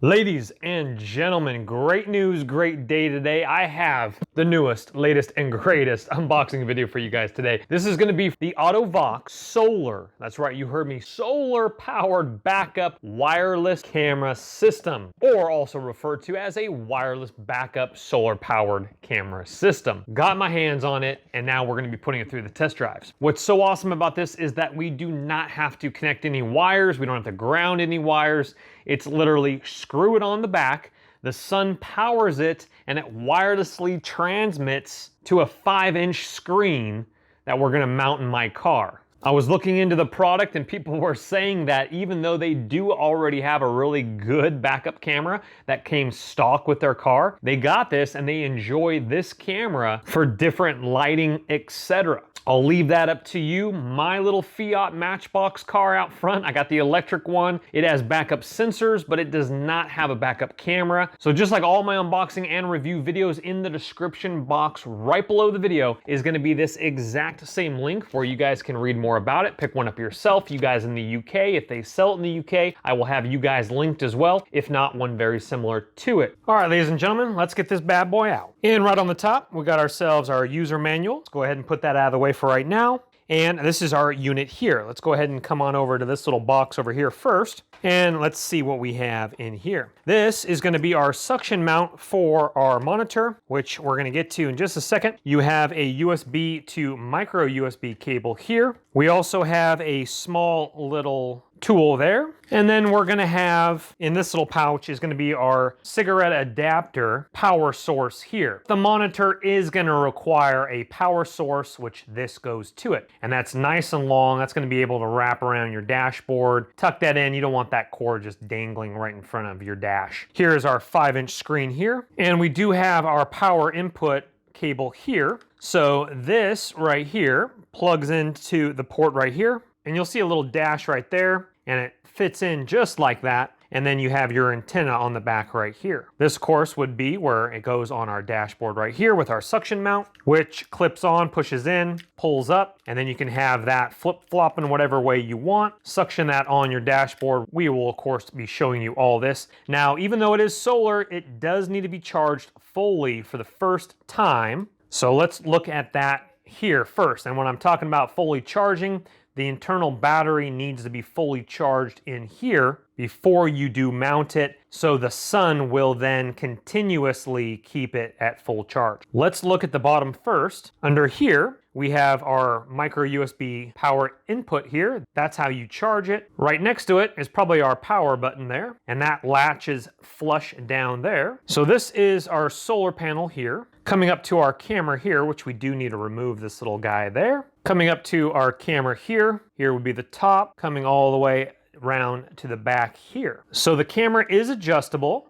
Ladies and gentlemen, great news, great day today. I have the newest, latest, and greatest unboxing video for you guys today. This is gonna be the Auto-Vox solar, that's right, you heard me, solar-powered backup wireless camera system, or also referred to as a wireless backup solar-powered camera system. Got my hands on it, and now we're gonna be putting it through the test drives. What's so awesome about this is that we do not have to connect any wires, we don't have to ground any wires. It's literally screw it on the back, the sun powers it, and it wirelessly transmits to a 5-inch screen that we're gonna mount in my car. I was looking into the product and people were saying that even though they do already have a really good backup camera that came stock with their car, they got this and they enjoy this camera for different lighting, etc. I'll leave that up to you. My little Fiat Matchbox car out front, I got the electric one. It has backup sensors, but it does not have a backup camera. So just like all my unboxing and review videos, in the description box right below the video is gonna be this exact same link where you guys can read more about it. Pick one up yourself. You guys in the UK, if they sell it in the UK, I will have you guys linked as well. If not, one very similar to it. All right, ladies and gentlemen, let's get this bad boy out. And right on the top, we got ourselves our user manual. Let's go ahead and put that out of the way for right now. And this is our unit here. Let's go ahead and come on over to this little box over here first. And let's see what we have in here. This is gonna be our suction mount for our monitor, which we're gonna get to in just a second. You have a USB to micro USB cable here. We also have a small little tool there. And then we're gonna have, in this little pouch, is gonna be our cigarette adapter power source here. The monitor is gonna require a power source, which this goes to it. And that's nice and long. That's gonna be able to wrap around your dashboard. Tuck that in. You don't want that cord just dangling right in front of your dash. Here's our 5-inch screen here. And we do have our power input cable here. So this right here plugs into the port right here. And you'll see a little dash right there, and it fits in just like that. And then you have your antenna on the back right here. This, of course, would be where it goes on our dashboard right here with our suction mount, which clips on, pushes in, pulls up, and then you can have that flip-flop in whatever way you want. Suction that on your dashboard. We will, of course, be showing you all this. Now, even though it is solar, it does need to be charged fully for the first time. So let's look at that here first. And when I'm talking about fully charging, the internal battery needs to be fully charged in here before you do mount it, so the sun will then continuously keep it at full charge. Let's look at the bottom first. Under here, we have our micro USB power input here. That's how you charge it. Right next to it is probably our power button there, and that latches flush down there. So this is our solar panel here. Coming up to our camera here, which we do need to remove this little guy there. Coming up to our camera here. Here would be the top, coming all the way around to the back here. So the camera is adjustable.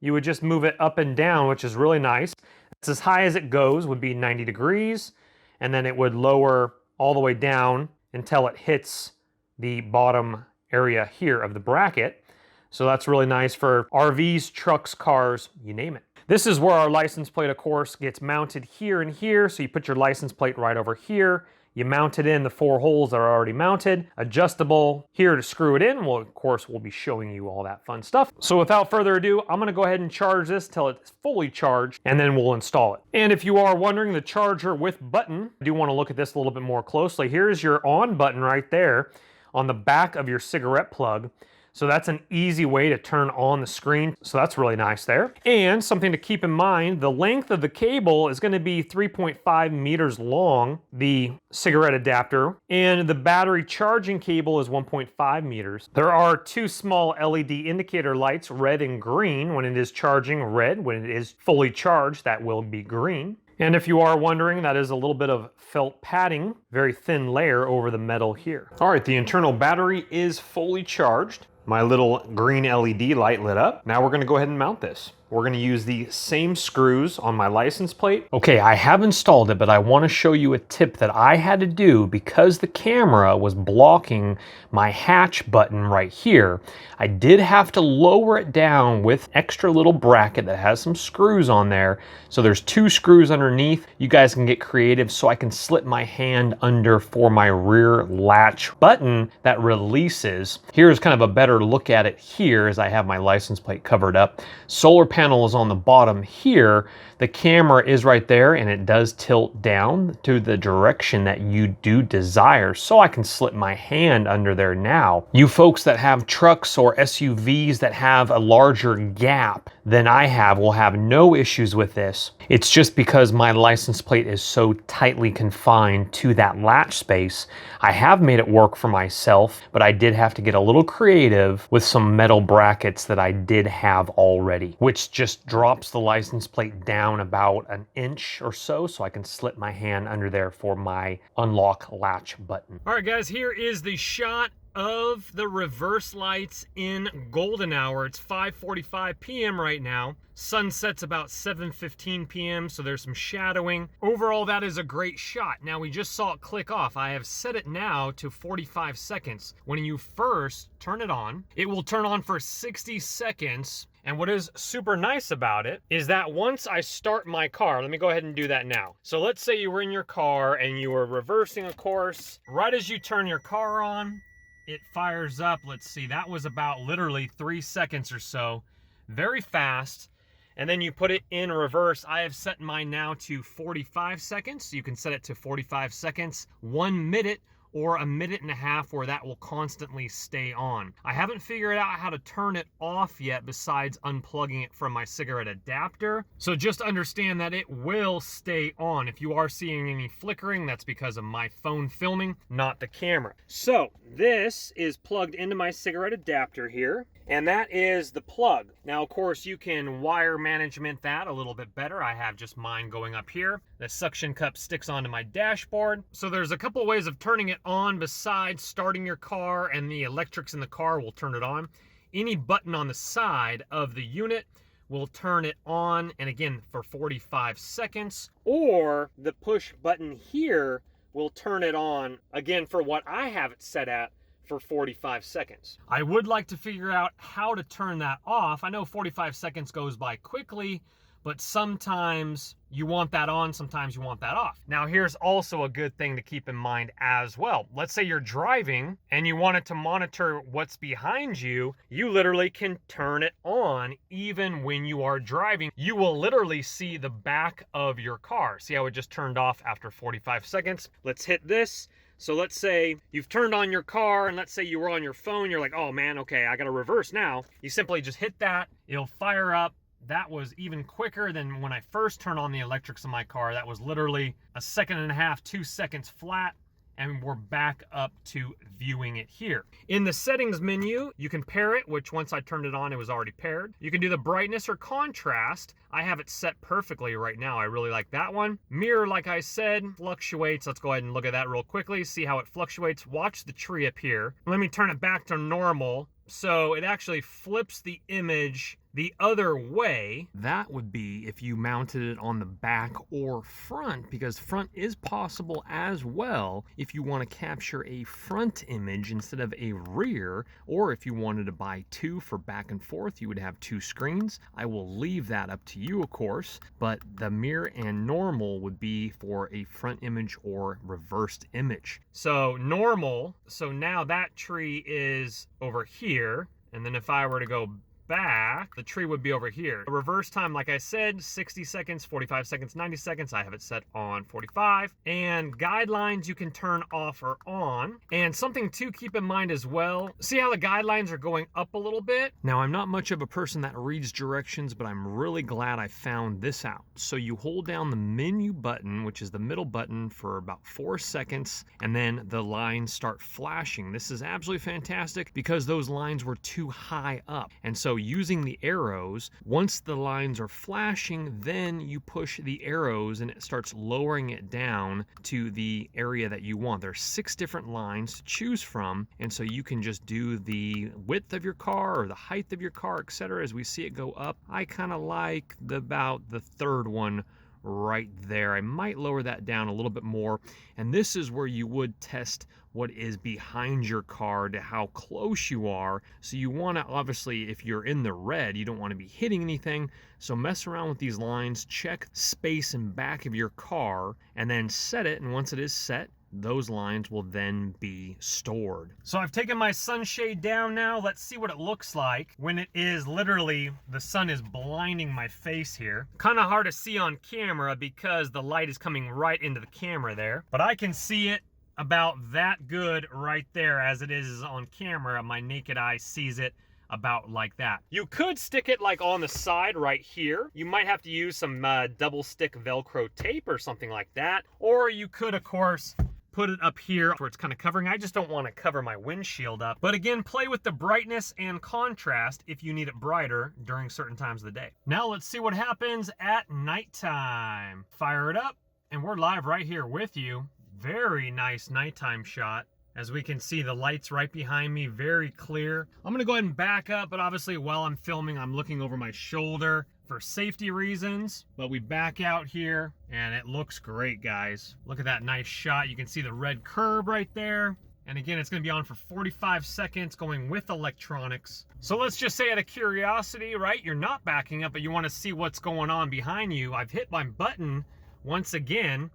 You would just move it up and down, which is really nice. It's as high as it goes, would be 90 degrees, and then it would lower all the way down until it hits the bottom area here of the bracket. So that's really nice for RVs, trucks, cars, you name it. This is where our license plate, of course, gets mounted here and here. So you put your license plate right over here. You mount it in the 4 holes that are already mounted, adjustable here to screw it in. Well, of course, we'll be showing you all that fun stuff. So without further ado, I'm gonna go ahead and charge this till it's fully charged, and then we'll install it. And if you are wondering, the charger with button, I do wanna look at this a little bit more closely. Here's your on button right there on the back of your cigarette plug. So that's an easy way to turn on the screen. So that's really nice there. And something to keep in mind, the length of the cable is gonna be 3.5 meters long, the cigarette adapter, and the battery charging cable is 1.5 meters. There are 2 small LED indicator lights, red and green, when it is charging, red. When it is fully charged, that will be green. And if you are wondering, that is a little bit of felt padding, very thin layer over the metal here. All right, the internal battery is fully charged. My little green LED light lit up. Now we're gonna go ahead and mount this. we're gonna use the same screws on my license plate. Okay, I have installed it, but I wanna show you a tip that I had to do because the camera was blocking my hatch button right here. I did have to lower it down with extra little bracket that has some screws on there. So there's 2 screws underneath. You guys can get creative so I can slip my hand under for my rear latch button that releases. Here's kind of a better look at it here as I have my license plate covered up. Solar panel is on the bottom here. The camera is right there and it does tilt down to the direction that you do desire, so I can slip my hand under there now. You folks that have trucks or SUVs that have a larger gap than I have will have no issues with this. It's just because my license plate is so tightly confined to that latch space. I have made it work for myself, but I did have to get a little creative with some metal brackets that I did have already, which just drops the license plate down about an inch or so I can slip my hand under there for my unlock latch button. All right, guys, here is the shot of the reverse lights in golden hour. It's 5:45 p.m. right now. Sunset's about 7:15 p.m., so there's some shadowing. Overall, that is a great shot. Now, we just saw it click off. I have set it now to 45 seconds. When you first turn it on, it will turn on for 60 seconds. And what is super nice about it is that once I start my car, let me go ahead and do that now. So let's say you were in your car and you were reversing a course. Right as you turn your car on, it fires up. Let's see, that was about literally 3 seconds or so. Very fast. And then you put it in reverse. I have set mine now to 45 seconds. So you can set it to 45 seconds, 1 minute, or 1.5 minutes where that will constantly stay on. I haven't figured out how to turn it off yet besides unplugging it from my cigarette adapter. So just understand that it will stay on. If you are seeing any flickering, that's because of my phone filming, not the camera. So this is plugged into my cigarette adapter here, and that is the plug. Now, of course, you can wire management that a little bit better. I have just mine going up here. The suction cup sticks onto my dashboard. So there's a couple ways of turning it on besides starting your car, and the electrics in the car will turn it on. Any button on the side of the unit will turn it on, and again, for 45 seconds. Or the push button here will turn it on, again, for what I have it set at, for 45 seconds. I would like to figure out how to turn that off. I know 45 seconds goes by quickly, but sometimes you want that on, sometimes you want that off. Now, here's also a good thing to keep in mind as well. Let's say you're driving and you want it to monitor what's behind you. You literally can turn it on even when you are driving. You will literally see the back of your car. See how it just turned off after 45 seconds? Let's hit this. So let's say you've turned on your car, and let's say you were on your phone. You're like, oh man, okay, I gotta reverse now. You simply just hit that, it'll fire up. That was even quicker than when I first turned on the electrics in my car. That was literally 1.5 seconds, 2 seconds flat, and we're back up to viewing it here. In the settings menu, you can pair it, which once I turned it on, it was already paired. You can do the brightness or contrast. I have it set perfectly right now. I really like that one. Mirror, like I said, fluctuates. Let's go ahead and look at that real quickly, see how it fluctuates. Watch the tree up here. Let me turn it back to normal. So it actually flips the image the other way. That would be if you mounted it on the back or front, because front is possible as well if you want to capture a front image instead of a rear, or if you wanted to buy 2 for back and forth, you would have 2 screens. I will leave that up to you, of course, but the mirror and normal would be for a front image or reversed image. So normal, so now that tree is over here, and then if I were to go back, the tree would be over here. The reverse time, like I said, 60 seconds, 45 seconds, 90 seconds. I have it set on 45. And guidelines you can turn off or on. And something to keep in mind as well, see how the guidelines are going up a little bit? Now, I'm not much of a person that reads directions, but I'm really glad I found this out. So you hold down the menu button, which is the middle button, for about 4 seconds, and then the lines start flashing. This is absolutely fantastic because those lines were too high up. And so using the arrows, once the lines are flashing, then you push the arrows and it starts lowering it down to the area that you want. There's 6 different lines to choose from, and so you can just do the width of your car or the height of your car, etc. As we see it go up, I kind of like about the 3rd one right there. I might lower that down a little bit more, and this is where you would test what is behind your car to how close you are. So you want to, obviously, if you're in the red, you don't want to be hitting anything, so mess around with these lines, check space in back of your car, and then set it, and once it is set, those lines will then be stored. So I've taken my sunshade down now. Let's see what it looks like when it is literally, the sun is blinding my face here. Kind of hard to see on camera because the light is coming right into the camera there, but I can see it about that good right there as it is on camera. My naked eye sees it about like that. You could stick it like on the side right here. You might have to use some double stick Velcro tape or something like that. Or you could, of course, put it up here where it's kind of covering. I just don't want to cover my windshield up. But again, play with the brightness and contrast if you need it brighter during certain times of the day. Now let's see what happens at nighttime. Fire it up, and we're live right here with you. Very nice nighttime shot. As we can see, the lights right behind me, very clear. I'm gonna go ahead and back up, but obviously while I'm filming, I'm looking over my shoulder for safety reasons. But we back out here, and it looks great, guys. Look at that nice shot. You can see the red curb right there. And again, it's gonna be on for 45 seconds going with electronics. So let's just say out of curiosity, right? You're not backing up, but you wanna see what's going on behind you. I've hit my button once again,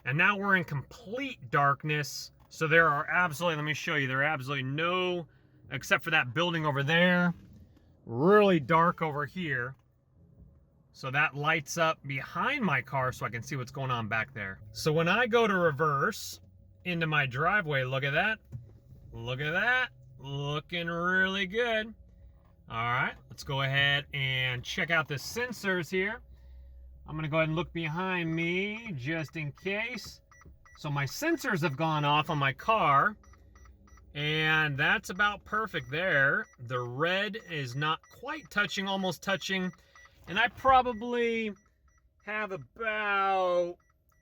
and now we're in complete darkness. So there are absolutely, let me show you, there are absolutely no, except for that building over there, really dark over here. So that lights up behind my car so I can see what's going on back there. So when I go to reverse into my driveway, look at that. Look at that. Looking really good. All right, let's go ahead and check out the sensors here. I'm gonna go ahead and look behind me just in case. So my sensors have gone off on my car, and that's about perfect there. The red is not quite touching, almost touching, and I probably have about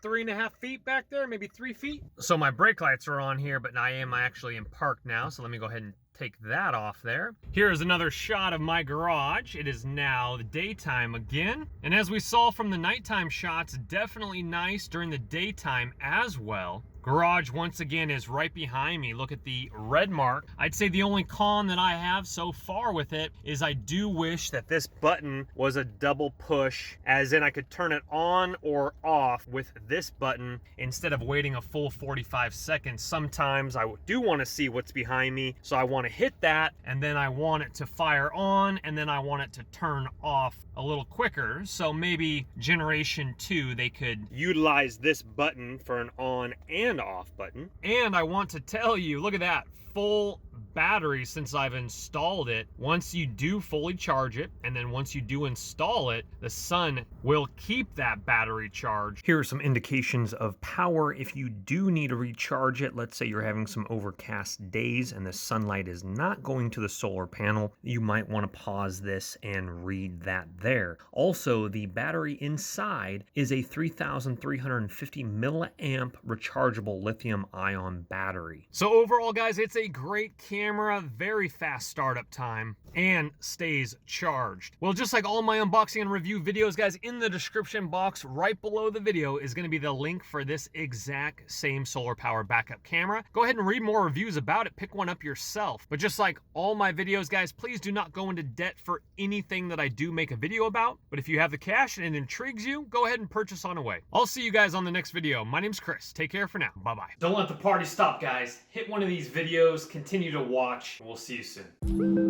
3.5 feet back there, maybe 3 feet. So my brake lights are on here, but I am actually in park now, so let me go ahead and take that off there. Here's another shot of my garage. It is now the daytime again. And as we saw from the nighttime shots, definitely nice during the daytime as well. Garage, once again, is right behind me. Look at the red mark. I'd say the only con that I have so far with it is I do wish that this button was a double push, as in I could turn it on or off with this button instead of waiting a full 45 seconds. Sometimes I do want to see what's behind me, so I want to hit that, and then I want it to fire on, and then I want it to turn off a little quicker. So maybe generation 2, they could utilize this button for an on and off button. And I want to tell you, look at that, full battery since I've installed it. Once you do fully charge it, and then once you do install it, the sun will keep that battery charged. Here are some indications of power if you do need to recharge it. Let's say you're having some overcast days and the sunlight is not going to the solar panel. You might want to pause this and read that there. Also, the battery inside is a 3,350 milliamp rechargeable lithium ion battery. So overall, guys, it's a great camera, very fast startup time, and stays charged. Well, just like all my unboxing and review videos, guys, in the description box right below the video is going to be the link for this exact same solar power backup camera. Go ahead and read more reviews about it, pick one up yourself. But just like all my videos, guys, please do not go into debt for anything that I do make a video about. But if you have the cash and it intrigues you, go ahead and purchase on away. I'll see you guys on the next video. My name's Chris. Take care for now. Bye-bye. Don't let the party stop, guys. Hit one of these videos, continue to watch, and we'll see you soon.